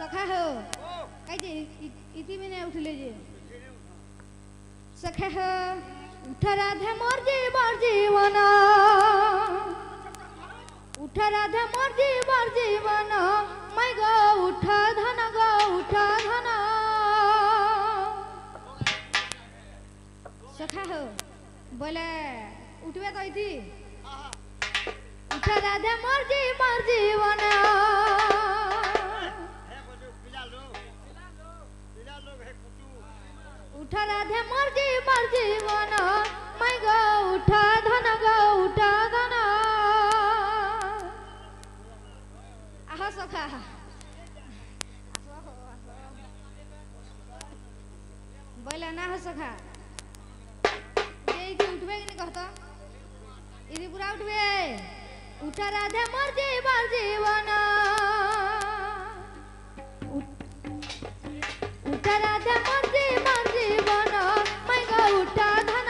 सखा हो कहीं इति में नहीं उठले जे सखा हो उठ राधे मोर जीवन उठ राधे मोर जीवन मैं गो उठ धन सखा हो बोले उठवे तो इति उठ राधे मोर जीवन उठ राधे मोर जीवन मैं गो उठ धन आह सखा बोले ना हो सखा ये उठबे कि नहीं कहता इधर पूरा उठबे उठ राधे मोर जीवन उठ राधे मोर जीवन मैं गो उठ धन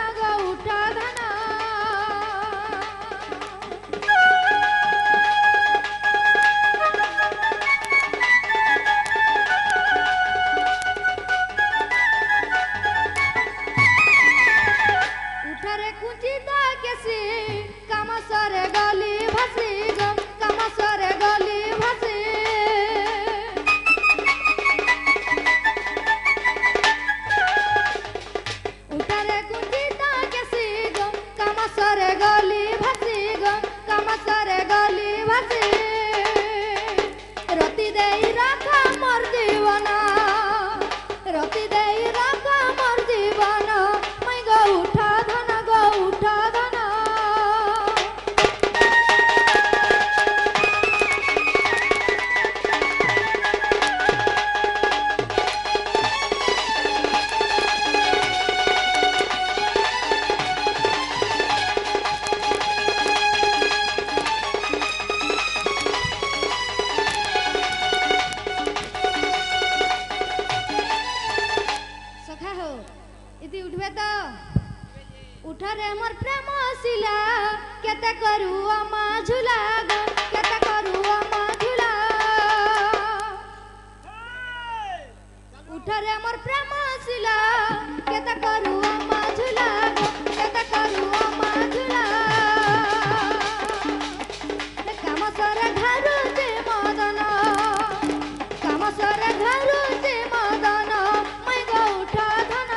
उठ रे कुंचिता केसी काम सरे गली भासी गम काम सरे गली भासी उठ रे कुंचिता केसी गम काम सरे गली भासी गम काम सरे गली भासी रति देई राखा मोर जीवन रति देई राखा मोर जीवन मैं गो उठ धन सखा हो इति उठबे तो उठ रे मोर प्रेम शिला केते करू अमा झुला गो केते करू अमा झुला उठ रे मोर प्रेम शिला केते करू अमा झुला गो केते करू अमा झुला काम सरे घरु जे मदन काम सरे घरु जे मदन मैं गो उठ धन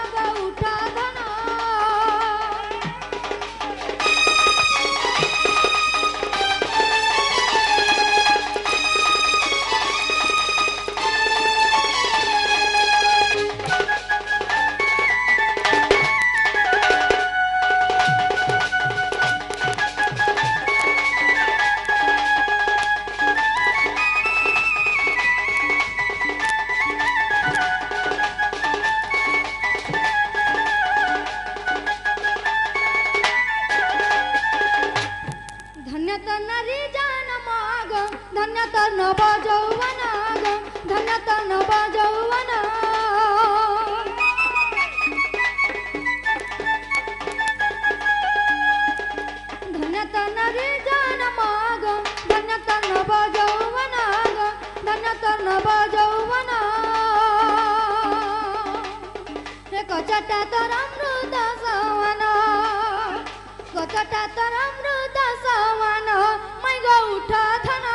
कचटा तर अमृत सवन कचटा तर अमृत सवन मैं गो उठ धन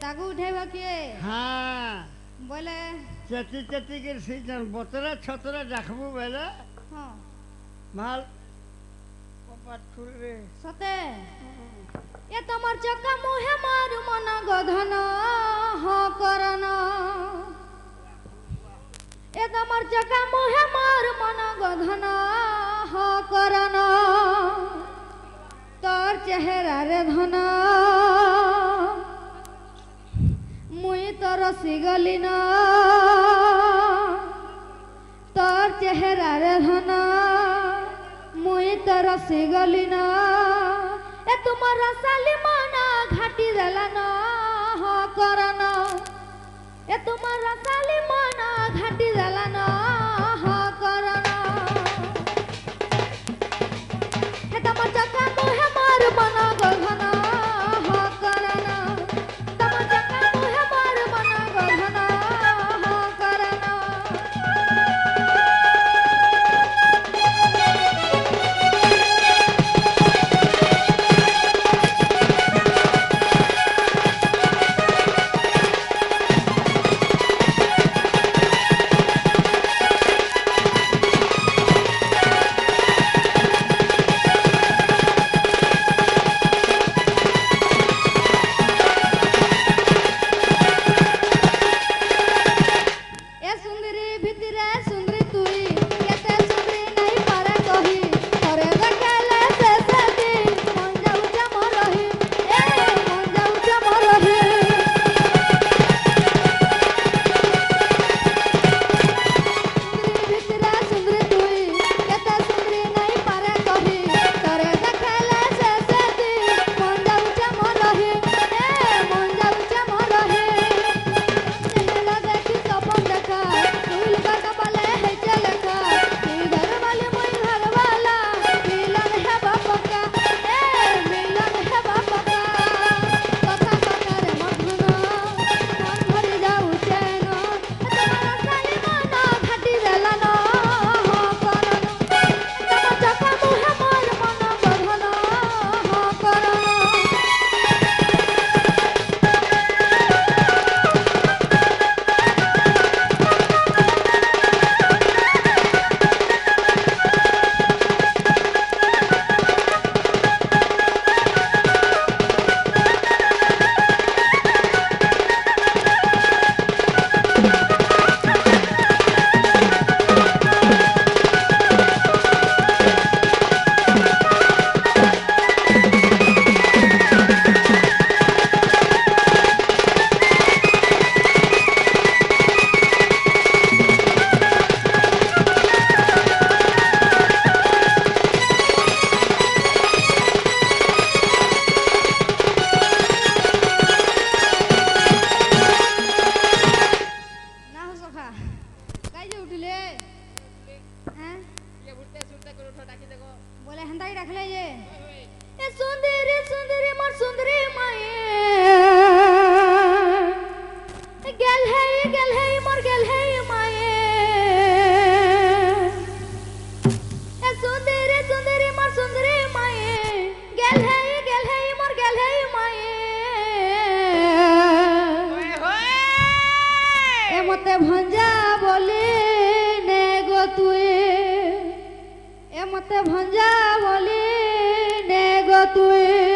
तागू उठेबा के हाँ बोले चटी चटी के सीजन बोतरा छतरा रखबू बेले हां माल पपाट खुल रे सते ये तमर चक्का मुहे मारू मन गधन ह करन ए तमर चक्का मुहे मारू मन गधन ह करन চেহারারে ধন মুই তো রসি গলি না তোর চেহারারে ধন মুই তো রসি গলি না এ তোমার রসালি মনা ঘাটি দেলা না করন এ তোমার রসালি মনা ঘাটি দেলা না করন এ তোমার চকা মুহে মার মনা গঘন করন তোমার চকা মুহে মার মনা গঘন করন बोले हंदाई रखले ये ए सुंदरी मोर सुंदरी माए गेल है मोर गेल है माए ए सुंदरी मोर सुंदरी माए गेल है मोर गेल है माए ए मते भंजा बोले ने गो तुए ए मते भंजा बोली ने गो तुए